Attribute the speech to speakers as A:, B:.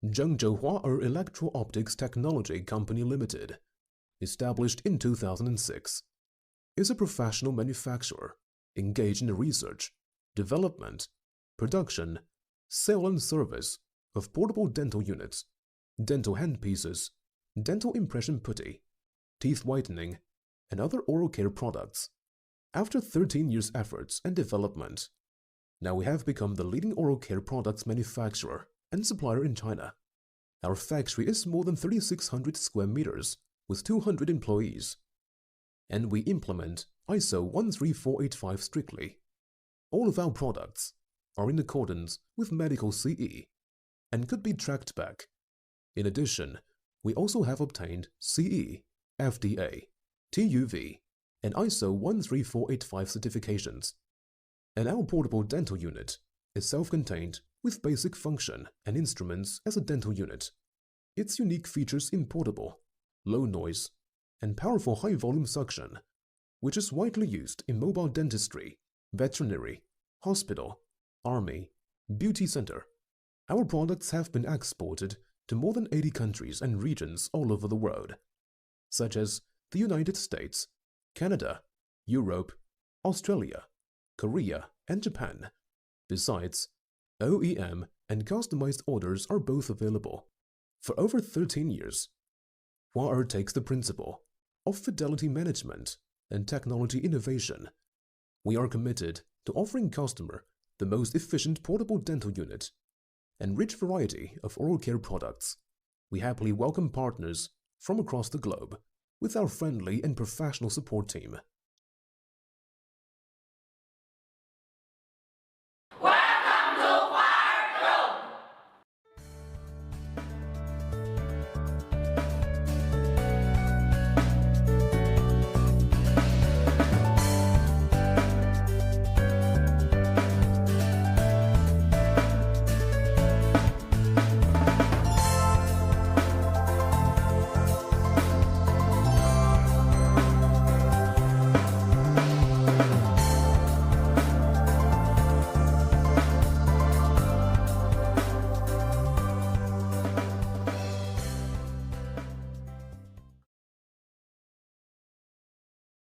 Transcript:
A: Zhengzhou Huaer Electro-Optics Technology Company Limited, established in 2006, is a professional manufacturer engaged in the research, development, production, sale and service of portable dental units, dental handpieces, dental impression putty, teeth whitening, and other oral care products. After 13 years' efforts and development, now we have become the leading oral care products manufacturer and supplier in China. Our factory is more than 3,600 square meters with 200 employees, and we implement ISO 13485 strictly. All of our products are in accordance with medical CE and could be tracked back. In addition, we also have obtained CE, FDA, TUV, and ISO 13485 certifications. And our portable dental unit is self-contained with basic function and instruments as a dental unit. Its unique features in portable, low noise, and powerful high-volume suction, which is widely used in mobile dentistry, veterinary, hospital, army, beauty center. Our products have been exported to more than 80 countries and regions all over the world, such as the United States, Canada, Europe, Australia, Korea, and Japan. Besides, OEM and customized orders are both available. For over 13 years, Huaer takes the principle of fidelity management and technology innovation. We are committed to offering customer the most efficient portable dental unit and rich variety of oral care products. We happily welcome partners from across the globe with our friendly and professional support team.